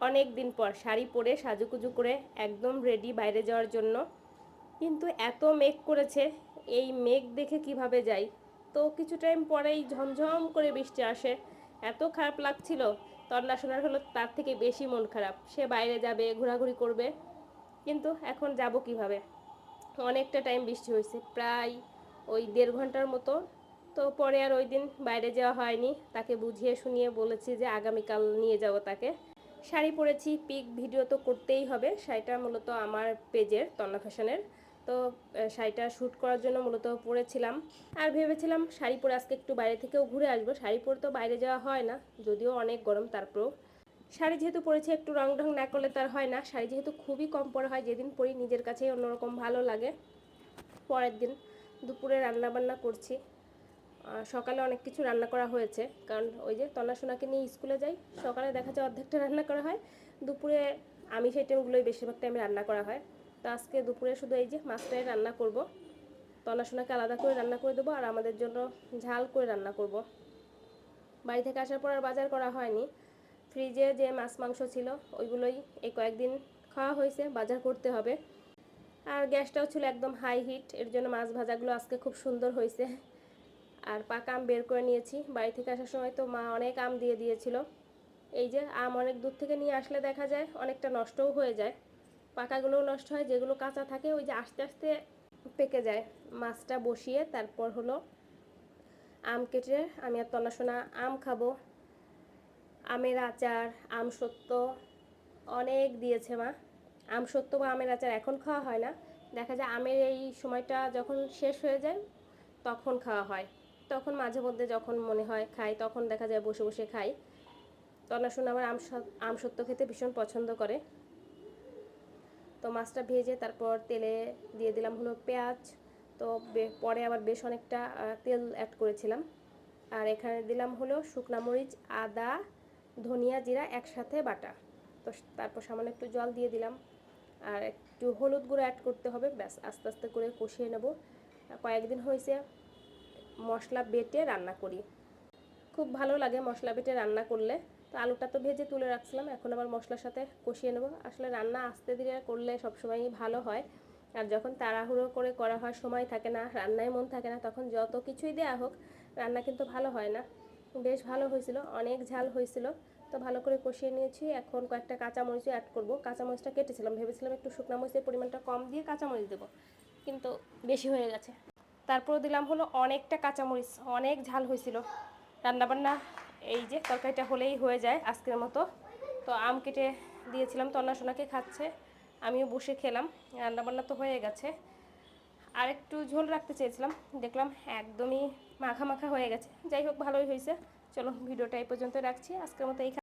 অনেক দিন পর শাড়ি পরে সাজুগুজু করে একদম রেডি বাইরে যাওয়ার জন্য। কিন্তু এত মেঘ করেছে, এই মেঘ দেখে কিভাবে যাই। তো কিছু টাইম পরেই ঝমঝম করে বৃষ্টি আসে। এত খারাপ লাগছিল। তন্না শোনার হলো তার থেকে বেশি মন খারাপ, সে বাইরে যাবে, ঘোরাঘুরি করবে, কিন্তু এখন যাব কিভাবে। অনেকটা টাইম বৃষ্টি হয়েছে, প্রায় ওই 1.5 ঘন্টার মতো। তো পরে আর ওই দিন বাইরে যাওয়া হয়নি, তাকে বুঝিয়ে শুনিয়ে বলেছি যে আগামীকাল নিয়ে যাব তাকে। শাড়ি পরেছি, পিক ভিডিও তো করতেই হবে। শাড়িটা মূলত আমার পেজের তন্না ফ্যাশনের। তো শাড়িটা শ্যুট করার জন্য মূলত পরেছিলাম। আর ভেবেছিলাম শাড়ি পরে আজকে একটু বাইরে থেকেও ঘুরে আসবো। শাড়ি পরে তো বাইরে যাওয়া হয় না, যদিও অনেক গরম, তারপরেও শাড়ি যেহেতু পরেছি একটু রং ঢং না করলে তার হয় না। শাড়ি যেহেতু খুবই কম পরা হয়, যেদিন পরি নিজের কাছেই অন্যরকম ভালো লাগে। পরের দিন দুপুরে রান্না বান্না করছি। সকালে অনেক কিছু রান্না করা হয়েছে, কারণ ওই যে তন্না সোনাকে নিয়ে স্কুলে যাই, সকালে দেখা যায় অর্ধেকটা রান্না করা হয়। দুপুরে আমি সেই টাইমগুলোই বেশিরভাগ টাইমে রান্না করা হয়। তো আজকে দুপুরে শুধু এই যে মাছটাই রান্না করব। তন্না সোনাকে আলাদা করে রান্না করে দেবো, আর আমাদের জন্য ঝাল করে রান্না করব। বাড়ি থেকে আসার পর আর বাজার করা হয়নি। ফ্রিজে যে মাছ মাংস ছিল ওইগুলোই এই কয়েকদিন খাওয়া হয়েছে, বাজার করতে হবে। আর গ্যাসটাও ছিল একদম হাই হিট, এর জন্য মাছ ভাজাগুলো আজকে খুব সুন্দর হয়েছে। আর পাকা আম বের করে নিয়েছি, বাড়ি থেকে আসার সময় তো মা অনেক আম দিয়ে দিয়েছিল। এই যে আম অনেক দূর থেকে নিয়ে আসলে দেখা যায় অনেকটা নষ্টও হয়ে যায়, পাকাগুলোও নষ্ট হয়, যেগুলো কাঁচা থাকে ওই যে আস্তে আস্তে পেকে যায়। মাছটা বসিয়ে তারপর হলো আম কেটে আমি আর তন্না সোনা আম খাবো। আমের আচার, আম সত্য অনেক দিয়েছে মা। আম সত্য বা আমের আচার এখন খাওয়া হয় না, দেখা যায় আমের এই সময়টা যখন শেষ হয়ে যায় তখন খাওয়া হয়। তখন মাঝে মধ্যে যখন মনে হয় খাই, তখন দেখা যায় বসে বসে খাই। তন্না সোনা আবার আম সত্য খেতে ভীষণ পছন্দ করে। তো মাছটা ভেজে তারপর তেলে দিয়ে দিলাম হলো পেঁয়াজ। তো পরে আবার বেশ অনেকটা তেল অ্যাড করেছিলাম। আর এখানে দিলাম হলো শুকনো মরিচ, আদা, ধনিয়া, জিরা একসাথে বাটা। তো তারপর সামান্য একটু জল দিয়ে দিলাম, আর একটু হলুদ গুঁড়ো অ্যাড করতে হবে। ব্যাস আস্তে আস্তে করে কষিয়ে নেব। কয়েকদিন হয়েছে মশলা বেটে রান্না করি, খুব ভালো লাগে মশলা বেটে রান্না করলে। তো আলুটা তো ভেজে তুলে রাখছিলাম, এখন আবার মশলার সাথে কষিয়ে নেব। আসলে রান্না আস্তে ধীরে করলে সবসময়ই ভালো হয়। আর যখন তাড়াহুড়ো করে করা হয়, সময় থাকে না, রান্নায় মন থাকে না, তখন যত কিছুই দেওয়া হোক রান্না কিন্তু ভালো হয় না। বেশ ভালো হয়েছিল, অনেক ঝাল হয়েছিল। তো ভালো করে কষিয়ে নিয়েছি। এখন কয়েকটা কাঁচামরিচও অ্যাড করব। কাঁচামরিচটা কেটেছিলাম, ভেবেছিলাম একটু শুকনো মরিচের পরিমাণটা কম দিয়ে কাঁচামরিচ দেবো, কিন্তু বেশি হয়ে গেছে। তারপর দিলাম হলো অনেকটা কাঁচামরিচ, অনেক ঝাল হয়েছিল। রান্নাবান্না এই যে তরকারিটা হলেই হয়ে যায় আজকের মতো। তো আম কেটে দিয়েছিলাম, তন্না সোনাকে খাচ্ছে, আমিও বসে খেলাম। রান্নাবান্না তো হয়ে গেছে। আর একটু ঝোল রাখতে চেয়েছিলাম, দেখলাম একদমই মাখা মাখা হয়ে গেছে। যাই হোক, ভালোই হয়েছে। চলো ভিডিওটা এই পর্যন্ত রাখছি, আজকের মতো এই